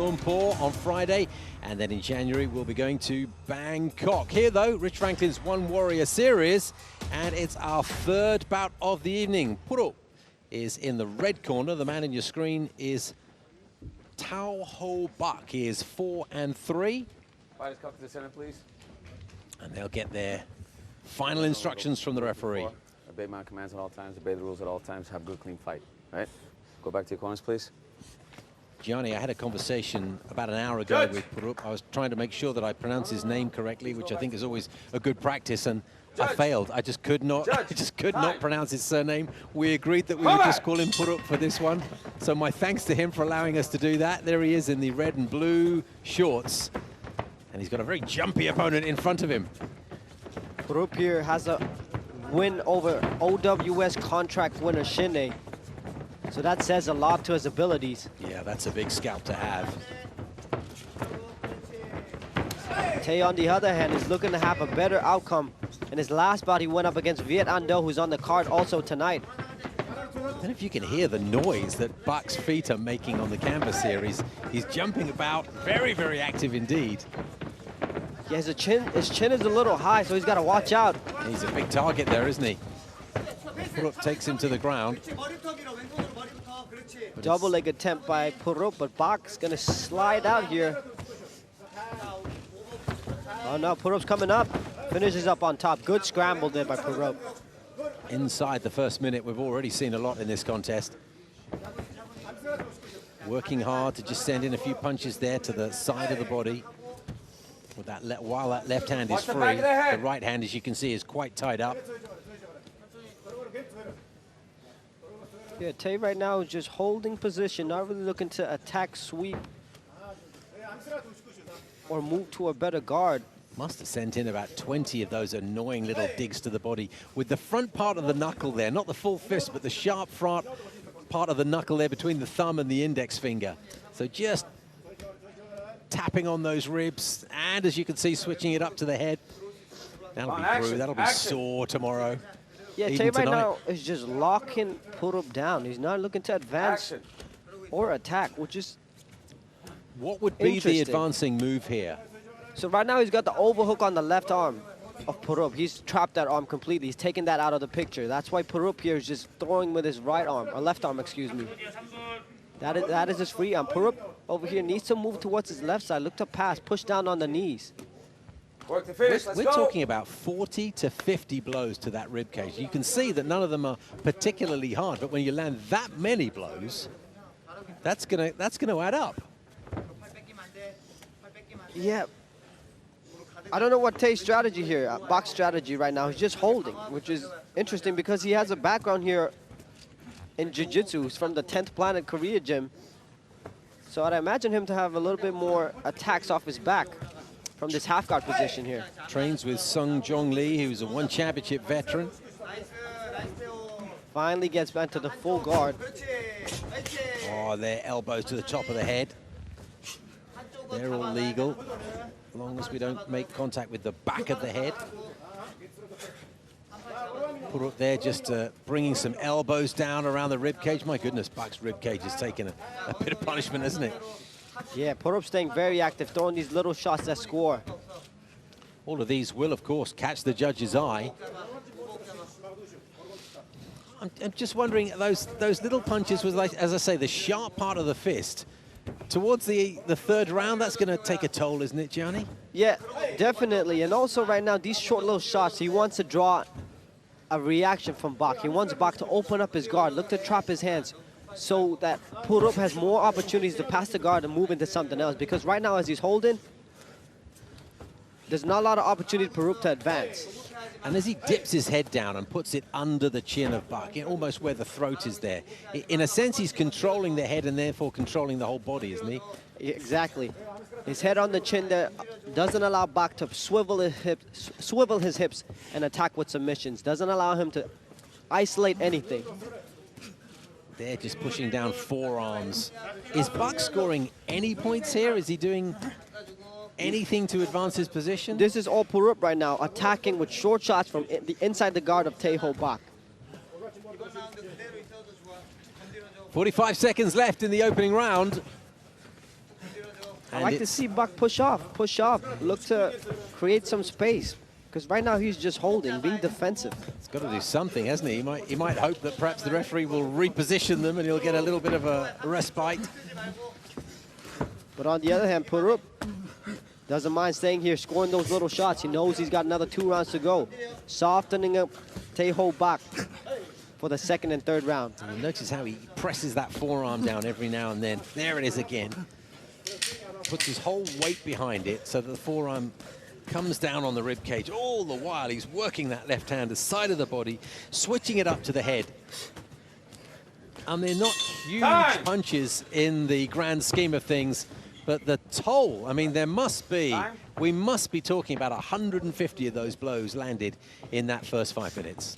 Lumpur on Friday, and then in January we'll be going to Bangkok. Here though, Rich Franklin's One Warrior Series, and it's our third bout of the evening. Purev is in the red corner. The man in your screen is Tao Ho Bak. He is 4-3. Fighters come to the center, please. And they'll get their final instructions from the referee. Obey my commands at all times, obey the rules at all times, have a good, clean fight, right? Go back to your corners, please. Gianni, I had a conversation about an hour ago with Purev. I was trying to make sure that I pronounce his name correctly, which I think is always a good practice, and I failed. I just could not pronounce his surname. We agreed that we would just call him Purev for this one. So my thanks to him for allowing us to do that. There he is in the red and blue shorts. And he's got a very jumpy opponent in front of him. Purev here has a win over OWS contract winner Shinne. So that says a lot to his abilities. Yeah, that's a big scalp to have. Tay, on the other hand, is looking to have a better outcome. In his last bout, he went up against Viet An Do, who's on the card also tonight. I don't know if you can hear the noise that Bak's feet are making on the canvas here. He's jumping about, very, very active indeed. Yeah, his chin is a little high, so he's got to watch out. He's a big target there, isn't he? Purev takes him to the ground. Double leg attempt by Purev, but Bak's going to slide out here. Oh no, Purev's coming up. Finishes up on top. Good scramble there by Purev. Inside the first minute, we've already seen a lot in this contest. Working hard to just send in a few punches there to the side of the body. With that while that left hand is free, the right hand, as you can see, is quite tied up. Yeah, Tay right now is just holding position, not really looking to attack, sweep, or move to a better guard. Must have sent in about 20 of those annoying little digs to the body with the front part of the knuckle there, not the full fist, but the sharp front part of the knuckle there between the thumb and the index finger. So just tapping on those ribs, and as you can see, switching it up to the head. That'll be through. That'll be sore tomorrow. Yeah, Tay right now is just locking Purev down. He's not looking to advance or attack, which is what would be the advancing move here? So right now he's got the overhook on the left arm of Purev. He's trapped that arm completely. He's taken that out of the picture. That's why Purev here is just throwing with his right arm, or left arm, excuse me. That is his free arm. Purev over here needs to move towards his left side. Look to pass, push down on the knees. Work to finish. We're talking about 40 to 50 blows to that rib cage. You can see that none of them are particularly hard, but when you land that many blows, that's gonna add up. Yeah. I don't know what Tay's strategy here, Bak's strategy right now. He's just holding, which is interesting because he has a background here in jiu-jitsu. He's from the 10th Planet Korea gym. So I'd imagine him to have a little bit more attacks off his back from this half guard position here. Trains with Sung Jong Lee, who's a One Championship veteran. Finally gets back to the full guard. Oh, their elbows to the top of the head. They're all legal, as long as we don't make contact with the back of the head. Purev there just bringing some elbows down around the rib cage. My goodness, Bak's rib cage has taken a bit of punishment, hasn't it? Yeah, Purev staying very active, throwing these little shots that score. All of these will, of course, catch the judge's eye. I'm just wondering, those little punches was like, as I say, the sharp part of the fist. Towards the third round, that's going to take a toll, isn't it, Gianni? Yeah, definitely. And also right now, these short little shots, he wants to draw a reaction from Bak. He wants Bak to open up his guard, look to trap his hands, so that Purev has more opportunities to pass the guard and move into something else. Because right now, as he's holding, there's not a lot of opportunity for Purev to advance. And as he dips his head down and puts it under the chin of Bak, almost where the throat is there, in a sense, he's controlling the head and therefore controlling the whole body, isn't he? Exactly. His head on the chin there doesn't allow Bak to swivel his hips and attack with submissions. Doesn't allow him to isolate anything. They're just pushing down forearms. Is Bak scoring any points here? Is he doing anything to advance his position? This is all Purev right now, attacking with short shots from inside the guard of Tay Ho Bak. 45 seconds left in the opening round. I like to see Bak push off, look to create some space. Because right now he's just holding, being defensive. He's got to do something, hasn't he? He might hope that perhaps the referee will reposition them and he'll get a little bit of a respite. But on the other hand, Purev doesn't mind staying here, scoring those little shots. He knows he's got another 2 rounds to go. Softening up Tae-ho Bak for the second and third round. And you notice how he presses that forearm down every now and then. There it is again. Puts his whole weight behind it so that the forearm comes down on the rib cage. All the while he's working that left hand, the side of the body, switching it up to the head. And they're not huge punches in the grand scheme of things, but the toll, I mean, we must be talking about 150 of those blows landed in that first 5 minutes.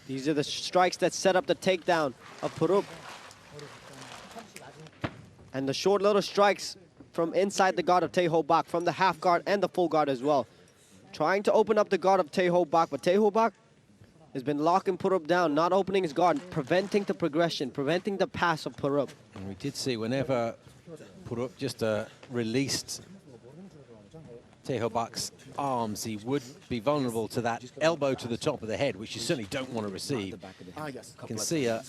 These are the strikes that set up the takedown of Purev. And the short little strikes from inside the guard of Tae-ho Bak, from the half guard and the full guard as well. Trying to open up the guard of Tae-ho Bak, but Tae-ho Bak has been locking Purev down, not opening his guard, preventing the progression, preventing the pass of Purev. And we did see whenever Purev just released Tae-ho Bak's arms, he would be vulnerable to that elbow to the top of the head, which you certainly don't want to receive. You can see I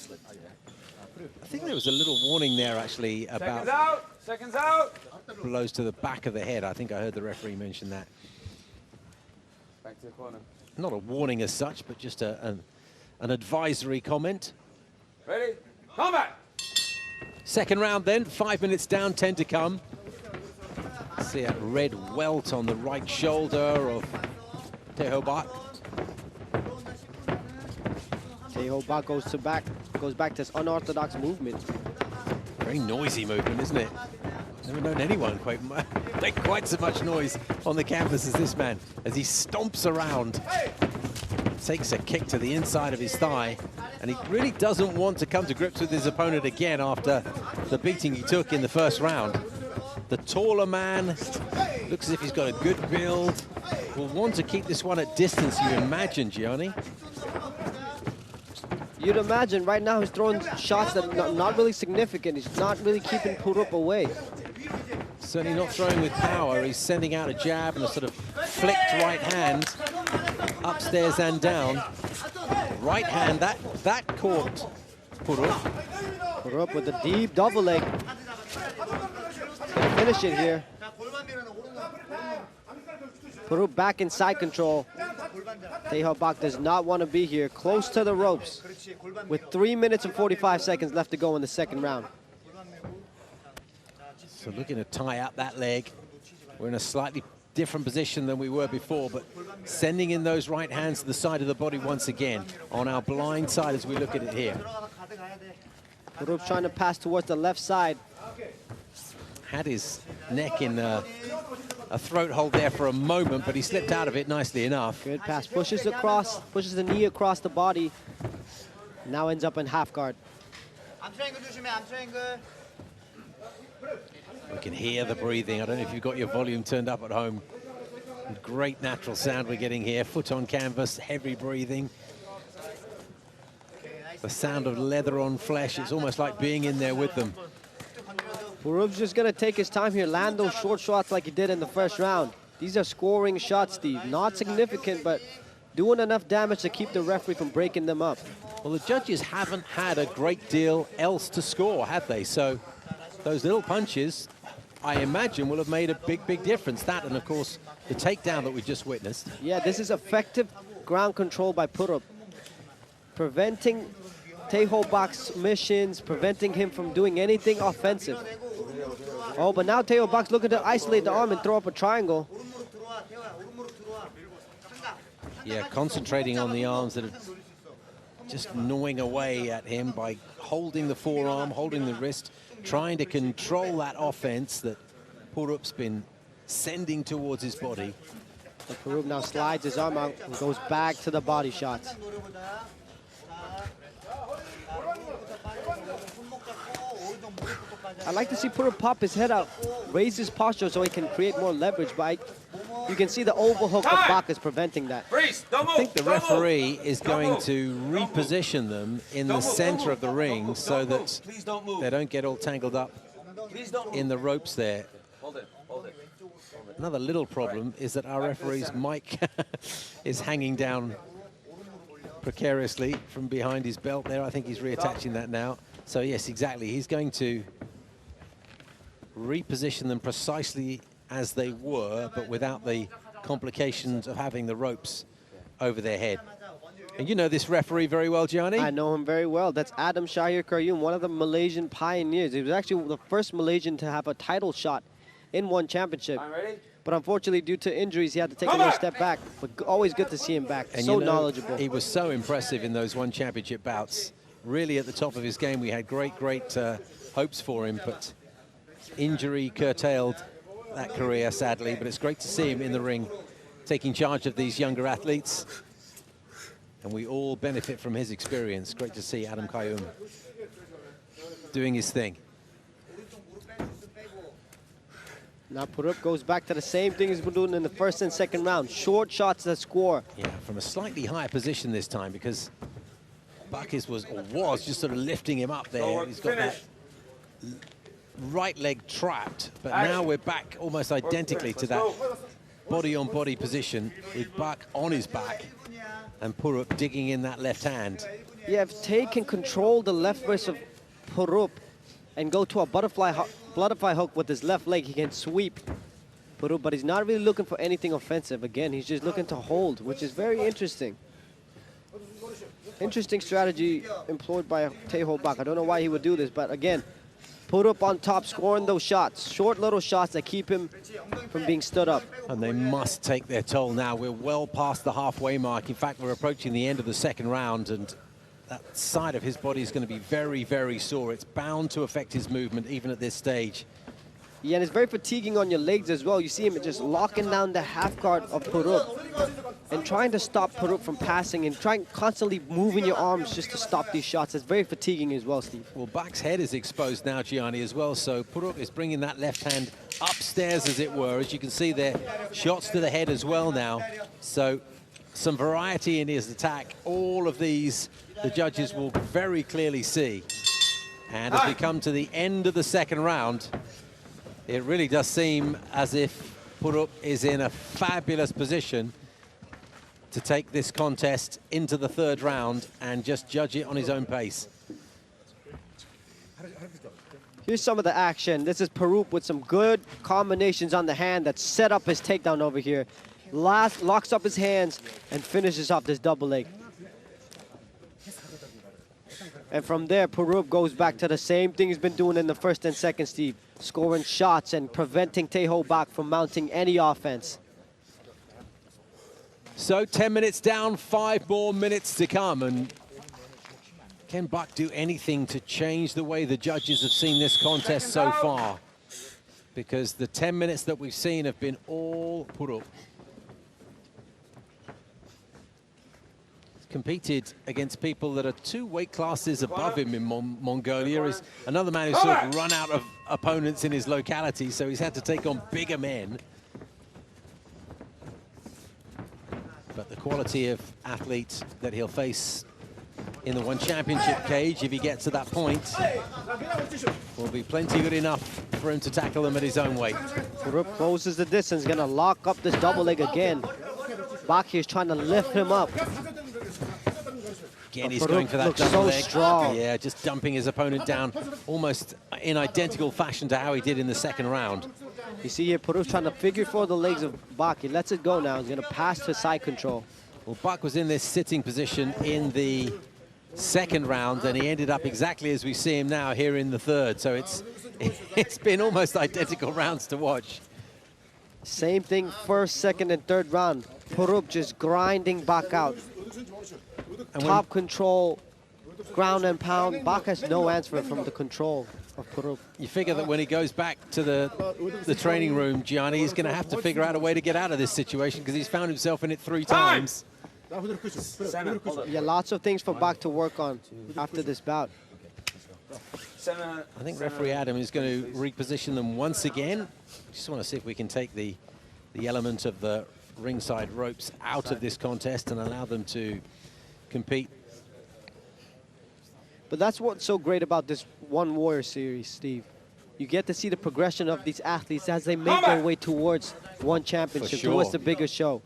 think there was a little warning there actually about Seconds out. blows to the back of the head. I think I heard the referee mention that. Back to the corner. Not a warning as such, but just an advisory comment. Ready? Combat! Second round then, 5 minutes down, 10 to come. See a red welt on the right shoulder of Tae-ho Bak. Tae-ho Bak goes back to his unorthodox movement. Very noisy movement, isn't it? Never known anyone make quite so much noise on the canvas as this man, as he stomps around. Takes a kick to the inside of his thigh, and he really doesn't want to come to grips with his opponent again after the beating he took in the first round. The taller man looks as if he's got a good build. Will want to keep this one at distance, you imagine, Gianni. You'd imagine right now he's throwing shots that are not really significant. He's not really keeping Purev away. Certainly not throwing with power. He's sending out a jab and a sort of flicked right hand upstairs and down. Right hand, that caught Purev. Purev with a deep double leg. Gonna finish it here. Purev back in side control. Tae-ho Bak does not want to be here, close to the ropes, with 3 minutes and 45 seconds left to go in the second round. So looking to tie up that leg. We're in a slightly different position than we were before, but sending in those right hands to the side of the body once again, on our blind side as we look at it here. Purev trying to pass towards the left side. Had his neck in a throat hold there for a moment, but he slipped out of it nicely enough. Good pass, pushes across, pushes the knee across the body. Now ends up in half guard. We can hear the breathing. I don't know if you've got your volume turned up at home. Great natural sound we're getting here. Foot on canvas, heavy breathing. The sound of leather on flesh. It's almost like being in there with them. Purev's just gonna take his time here, land those short shots like he did in the first round. These are scoring shots, Steve. Not significant, but doing enough damage to keep the referee from breaking them up. Well, the judges haven't had a great deal else to score, have they? So those little punches, I imagine, will have made a big, big difference. That and, of course, the takedown that we just witnessed. Yeah, this is effective ground control by Purev. Preventing Tae-ho Bak's submissions, preventing him from doing anything offensive. Oh, but now Tae-ho Bak's looking to isolate the arm and throw up a triangle. Yeah, concentrating on the arms that are just gnawing away at him by holding the forearm, holding the wrist, trying to control that offense that Purev's been sending towards his body. But Purev now slides his arm out and goes back to the body shots. I'd like to see Purev pop his head out, raise his posture so he can create more leverage, but you can see the overhook of Bak is preventing that. I think the referee is going to reposition them in the center of the ring so that they don't get all tangled up in the ropes there. Another little problem is that our referee's mic is hanging down precariously from behind his belt there. I think he's reattaching that now. So yes, exactly. He's going to reposition them precisely as they were, but without the complications of having the ropes over their head. And you know this referee very well, Gianni? I know him very well. That's Adam Shahir Karyum, one of the Malaysian pioneers. He was actually the first Malaysian to have a title shot in one championship. But unfortunately, due to injuries, he had to take a little step back. But always good to see him back. And so you know, knowledgeable. He was so impressive in those one championship bouts. Really at the top of his game. We had great hopes for him, but injury curtailed that career, sadly. But it's great to see him in the ring, taking charge of these younger athletes. And we all benefit from his experience. Great to see Adam Karyum doing his thing. Now Purev goes back to the same thing he's been doing in the first and second round. Short shots that score. Yeah, from a slightly higher position this time, because Bakis was just sort of lifting him up there. He's got that right leg trapped, but now we're back almost identically to that body-on-body position with Bak on his back and Purev digging in that left hand. Yeah, if Tay can control the left wrist of Purev and go to a butterfly hook with his left leg, he can sweep Purev, but he's not really looking for anything offensive. Again, he's just looking to hold, which is very interesting. Interesting strategy employed by Tae-Ho Bak. I don't know why he would do this, but again, Purev on top, scoring those shots, short little shots that keep him from being stood up. And they must take their toll now. We're well past the halfway mark. In fact, we're approaching the end of the second round, and that side of his body is going to be very, very sore. It's bound to affect his movement even at this stage. Yeah, and it's very fatiguing on your legs as well. You see him just locking down the half guard of Purev and trying to stop Purev from passing and trying constantly moving your arms just to stop these shots. It's very fatiguing as well, Steve. Well, Bak's head is exposed now, Gianni, as well. So Purev is bringing that left hand upstairs, as it were. As you can see there, shots to the head as well now. So some variety in his attack. All of these, the judges will very clearly see. And as we come to the end of the second round, it really does seem as if Purev is in a fabulous position to take this contest into the third round and just judge it on his own pace. Here's some of the action. This is Purev with some good combinations on the hand that set up his takedown over here. Locks up his hands and finishes off this double leg. And from there, Purev goes back to the same thing he's been doing in the first and second, Steve. Scoring shots and preventing Tae-Ho Bak from mounting any offense. So 10 minutes down, 5 more minutes to come. And can Bak do anything to change the way the judges have seen this contest so far? Because the 10 minutes that we've seen have been all Purev. Competed against people that are 2 weight classes above him in Mongolia. Is another man who's sort of run out of opponents in his locality, so he's had to take on bigger men. But the quality of athlete that he'll face in the One Championship cage, if he gets to that point, will be plenty good enough for him to tackle them at his own weight. Purev closes the distance, gonna lock up this double leg again. Bak here's trying to lift him up. Again, he's going for that double so leg. Strong. Yeah, just dumping his opponent down almost in identical fashion to how he did in the second round. You see here, Purev's trying to figure for the legs of Bak. He lets it go now. He's going to pass to side control. Well, Bak was in this sitting position in the second round, and he ended up exactly as we see him now here in the third. So it's been almost identical rounds to watch. Same thing first, second, and third round. Purev just grinding Bak out. And top control, ground and pound. Bak has no answer from the control of Purev. You figure that when he goes back to the training room, Gianni, he's going to have to figure out a way to get out of this situation because he's found himself in it 3 times. Yeah, lots of things for Bak to work on after this bout. I think referee Adam is going to reposition them once again. Just want to see if we can take the element of the ringside ropes out of this contest and allow them to compete. But that's what's so great about this One Warrior series, Steve. you get to see the progression of these athletes as they make their way towards one championship, towards the bigger show.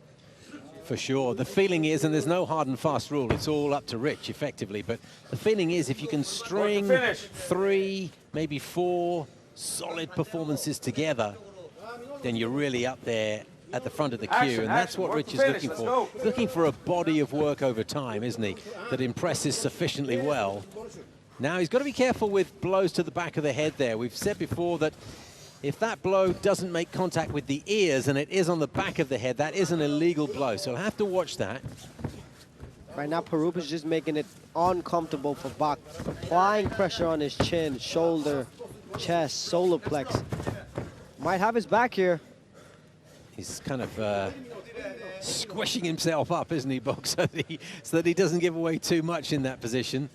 For sure. The feeling is, and there's no hard and fast rule, it's all up to Rich, effectively, but the feeling is if you can string 3, maybe 4 solid performances together, then you're really up there at the front of the queue, and that's what Rich is looking for. Looking for a body of work over time, isn't he, that impresses sufficiently well. Now, he's got to be careful with blows to the back of the head there. We've said before that if that blow doesn't make contact with the ears and it is on the back of the head, that is an illegal blow, so he'll have to watch that. Right now, Purev is just making it uncomfortable for Bak, applying pressure on his chin, shoulder, chest, solar plex. Might have his back here. He's kind of squishing himself up, isn't he, Bok, so that he doesn't give away too much in that position.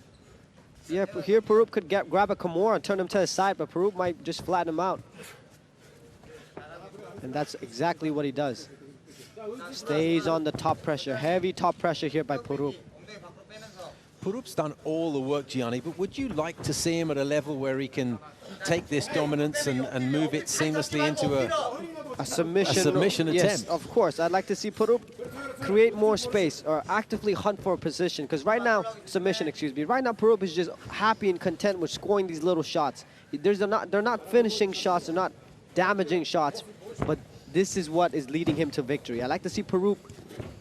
Yeah, here Purev could grab a Kimura and turn him to his side, but Purev might just flatten him out. And that's exactly what he does. Stays on the top pressure. Heavy top pressure here by Purev. Purev's done all the work, Gianni, but would you like to see him at a level where he can take this dominance and move it seamlessly into a submission attempt? Yes, of course. I'd like to see Purev create more space or actively hunt for a position, because right now, right now Purev is just happy and content with scoring these little shots. They're not finishing shots, they're not damaging shots, but this is what is leading him to victory. I'd like to see Purev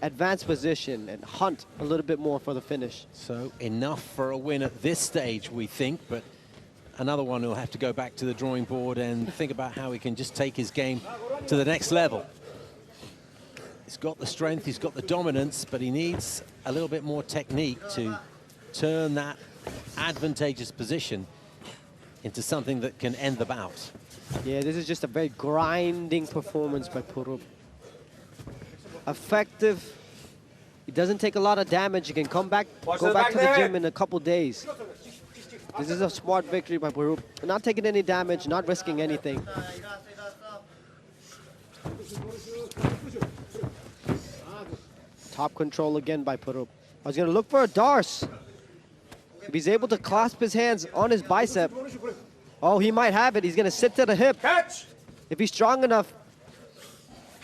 advance position and hunt a little bit more for the finish. So enough for a win at this stage, we think, but another one who'll have to go back to the drawing board and think about how he can just take his game to the next level. He's got the strength, he's got the dominance, but he needs a little bit more technique to turn that advantageous position into something that can end the bout. Yeah, this is just a very grinding performance by Purev. Effective. He doesn't take a lot of damage. He can go back to the gym in a couple days. This is a smart victory by Purev. Not taking any damage, not risking anything. Top control again by Purev. I was going to look for a Darce. If he's able to clasp his hands on his bicep, oh, he might have it. He's going to sit to the hip. Catch! If he's strong enough,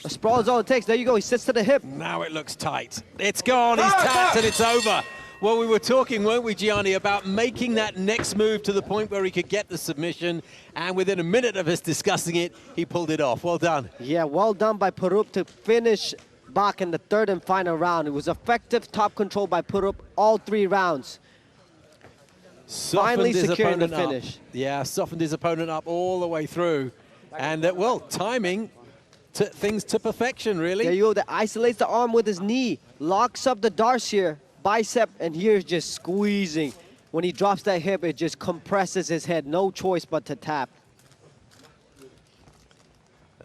a sprawl is all it takes. There you go. He sits to the hip. Now it looks tight. It's gone. He's tapped and it's over. Well, we were talking, weren't we, Gianni, about making that next move to the point where he could get the submission, and within a minute of us discussing it, he pulled it off. Well done. Yeah, well done by Purev to finish Bak in the third and final round. It was effective top control by Purev all 3 rounds. Finally securing the finish. Yeah, softened his opponent up all the way through. And, well, timing things to perfection, really. There you go. That isolates the arm with his knee. Locks up the Darce here. Bicep, and here's just squeezing. When he drops that hip, it just compresses his head. No choice but to tap.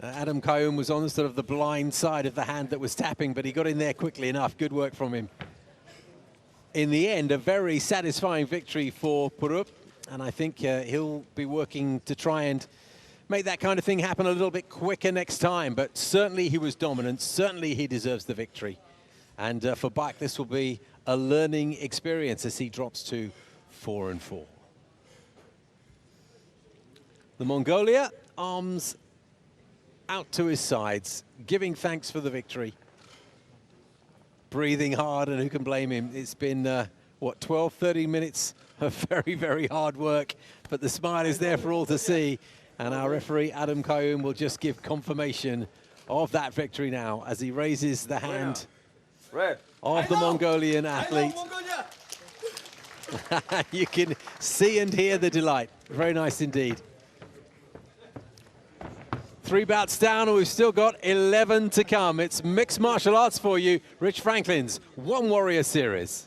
Adam Qayyum was on sort of the blind side of the hand that was tapping, but he got in there quickly enough. Good work from him. In the end, a very satisfying victory for Purev, and I think he'll be working to try and make that kind of thing happen a little bit quicker next time. But certainly he was dominant. Certainly he deserves the victory. And for Bak, this will be a learning experience as he drops to 4-4. The Mongolia, arms out to his sides, giving thanks for the victory. Breathing hard, and who can blame him? It's been, what, 12, 13 minutes of very, very hard work, but the smile is there for all to see. And our referee, Adam Qayyum, will just give confirmation of that victory now as he raises the hand of the Mongolian athlete. You can see and hear the delight. Very nice indeed. 3 bouts down, and we've still got 11 to come. It's mixed martial arts for you. Rich Franklin's One Warrior Series.